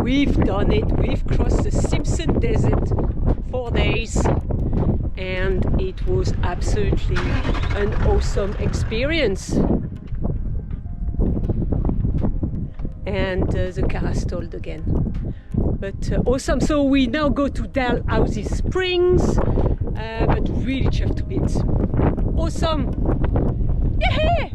We've done it. We've crossed the Simpson Desert 4 days, and it was absolutely an awesome experience. And the car has stalled again, but awesome. So we now go to Dalhousie Springs, but really chuffed to bits. Awesome! Yeah!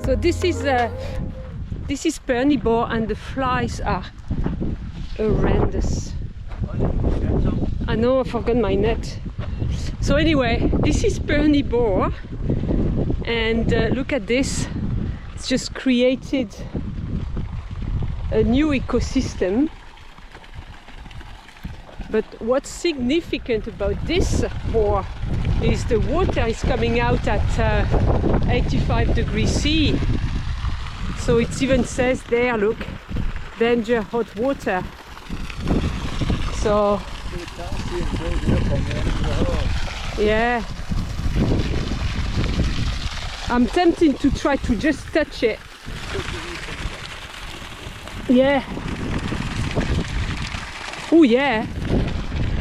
So this is Perny Boar, and the flies are horrendous. I know, I forgot my net. So anyway, this is Perny Boar, and look at this. It's just created a new ecosystem. But what's significant about this boar is the water is coming out at 85 degrees C. So it even says there, look, danger hot water. So yeah, I'm tempted to try to just touch it. Yeah. Oh yeah.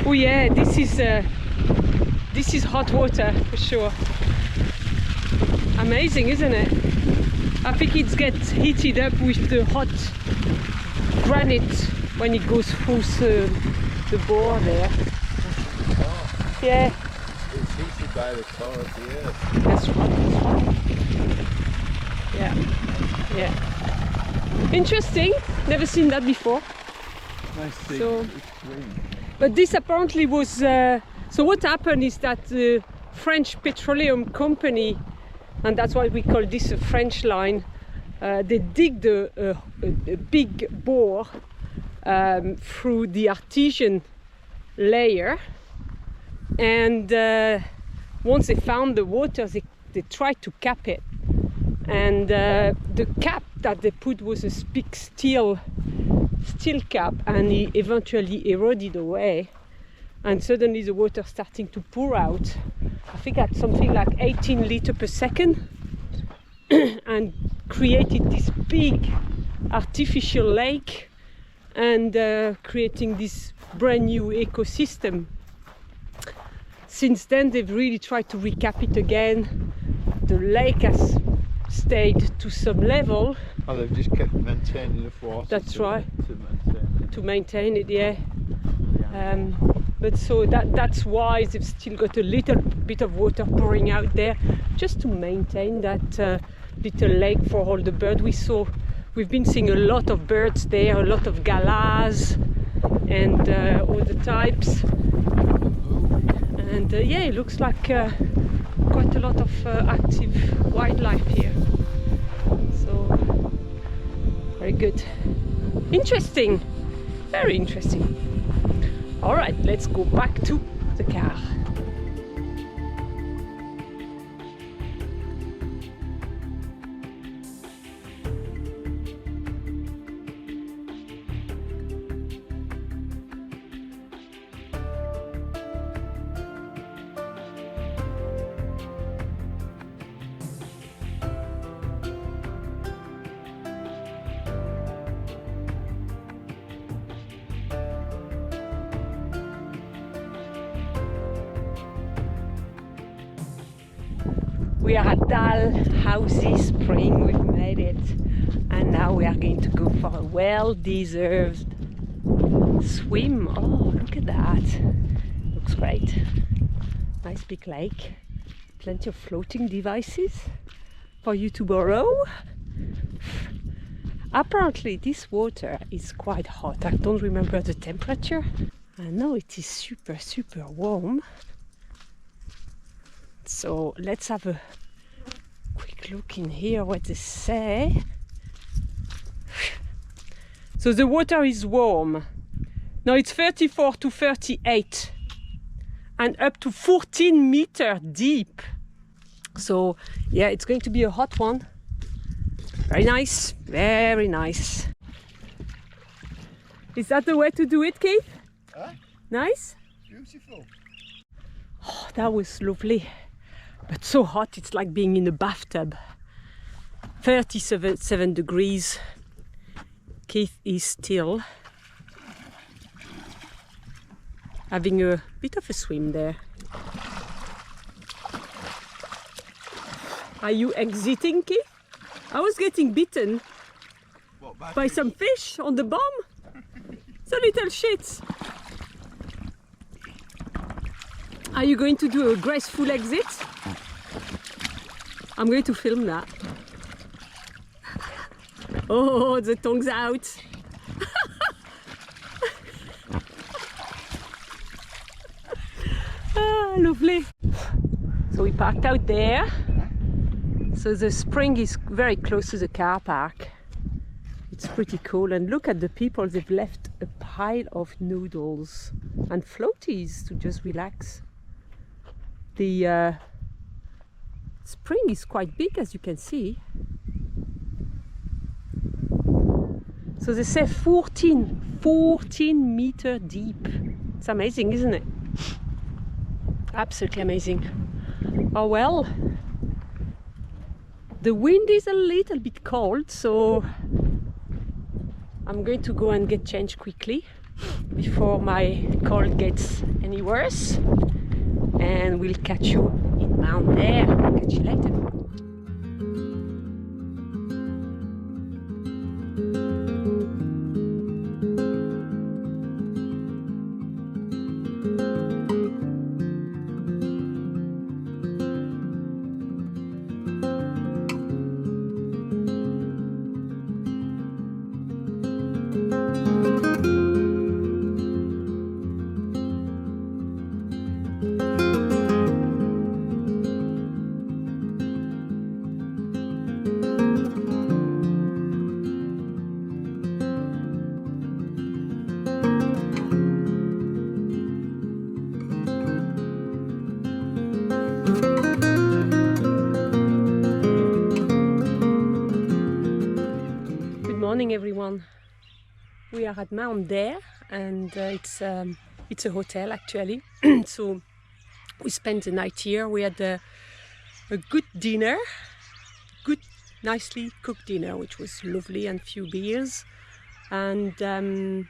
Oh yeah, this is hot water for sure. Amazing, isn't it? I think it gets heated up with the hot granite when it goes through the bore there. Yeah. It's heated by the core of the earth. That's right. Yeah. Yeah. Interesting. Never seen that before. Nice thing. So, but this apparently was. So what happened is that the French petroleum company, and that's why we call this a French line, they dig a big bore through the artesian layer, and once they found the water, they tried to cap it, and the cap that they put was a big steel cap, and it eventually eroded away, and suddenly the water starting to pour out. I think at something like 18 liters per second, and created this big artificial lake, and creating this brand new ecosystem. Since then they've really tried to recap it again. The lake has stayed to some level. Oh, they've just kept maintaining the water. That's right. To maintain it. Yeah. But so that's why they've still got a little bit of water pouring out there, just to maintain that little lake for all the birds we saw. We've been seeing a lot of birds there, a lot of galahs and all the types. And yeah, it looks like quite a lot of active wildlife here. So very good. Interesting. Very interesting. All right, let's go back to the car. We are at Dalhousie Spring. We've made it, and now we are going to go for a well-deserved swim. Oh, look at that! Looks great. Nice big lake. Plenty of floating devices for you to borrow. Apparently, this water is quite hot. I don't remember the temperature. I know it is super, super warm. So let's have a quick look in here what they say. So the water is warm, No, it's 34 to 38 and up to 14 meters deep. So yeah, it's going to be a hot one. Very nice, very nice. Is that the way to do it, Keith? Huh? Nice? Beautiful. Oh, that was lovely. But so hot, it's like being in a bathtub. 37 degrees. Keith is still having a bit of a swim there. Are you exiting, Keith? I was getting bitten by some fish on the bomb. The little shits. Are you going to do a graceful exit? I'm going to film that. Oh, the tongue's out. Ah, lovely. So we parked out there. So the spring is very close to the car park. It's pretty cool, and look at the people. They've left a pile of noodles and floaties to just relax. The spring is quite big, as you can see. So they say 14 meters deep. It's amazing, isn't it? Absolutely amazing. Oh well, the wind is a little bit cold, so I'm going to go and get changed quickly before my cold gets any worse, and we'll catch you in Mount Dare. Catch you later. Everyone, we are at Mount Dare, and it's a hotel actually. So we spent the night here. We had a good dinner, good nicely cooked dinner, which was lovely, and few beers, and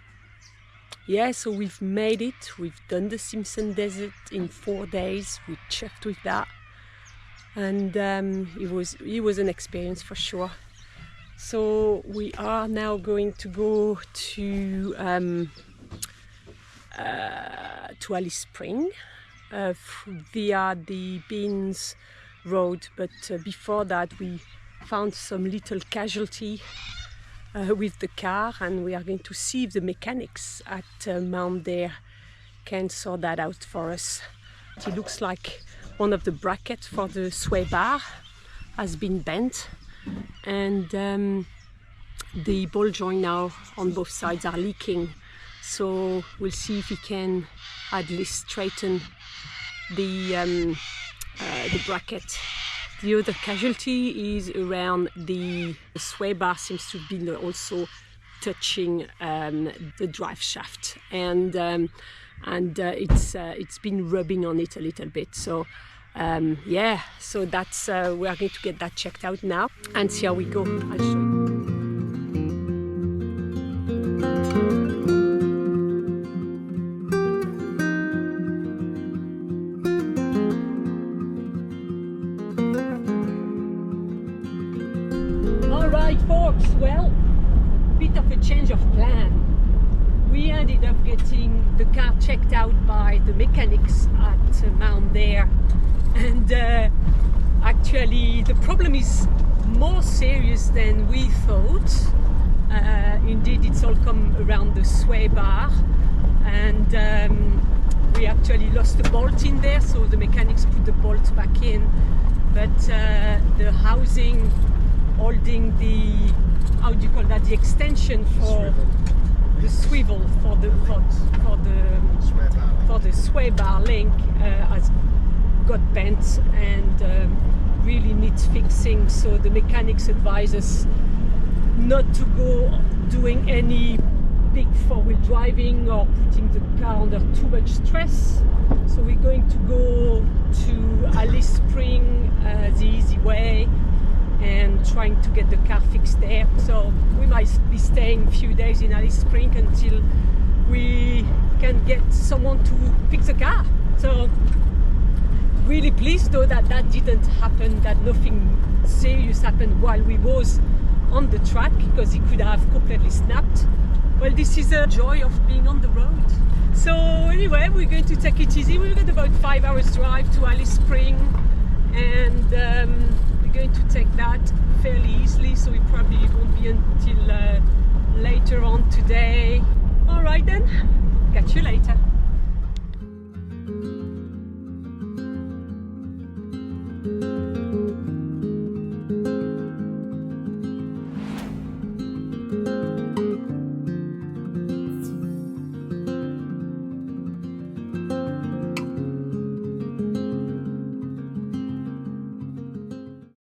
yeah, so we've made it. We've done the Simpson Desert in 4 days. We chuffed with that, and it was an experience for sure. So we are now going to go to Alice Spring via the Beans Road, but before that we found some little casualty with the car, and we are going to see if the mechanics at Mount Dare can sort that out for us. It looks like one of the brackets for the sway bar has been bent, and the ball joint now on both sides are leaking, so we'll see if we can at least straighten the bracket. The other casualty is around the sway bar. Seems to be also touching the drive shaft, and it's been rubbing on it a little bit. So yeah, so that's we are going to get that checked out now and see how we go. I'll show you. All right, folks. Well, bit of a change of plan. We ended up getting the car checked out by the mechanics at Mount Dare. And actually the problem is more serious than we thought. Indeed, it's all come around the sway bar, and we actually lost the bolt in there, so the mechanics put the bolt back in, but the housing holding the, how do you call that, the extension for the swivel for the sway bar link has got bent and really needs fixing. So the mechanics advise us not to go doing any big four-wheel driving or putting the car under too much stress. So we're going to go to Alice Spring the easy way and trying to get the car fixed there. So we might be staying a few days in Alice Spring until we can get someone to fix the car. So really pleased though that that didn't happen, that nothing serious happened while we was on the track, because he could have completely snapped. Well, this is a joy of being on the road. So anyway, we're going to take it easy. We've got about 5 hours drive to Alice Spring, and we're going to take that fairly easily, so it probably won't be until later on today. All right then, catch you later.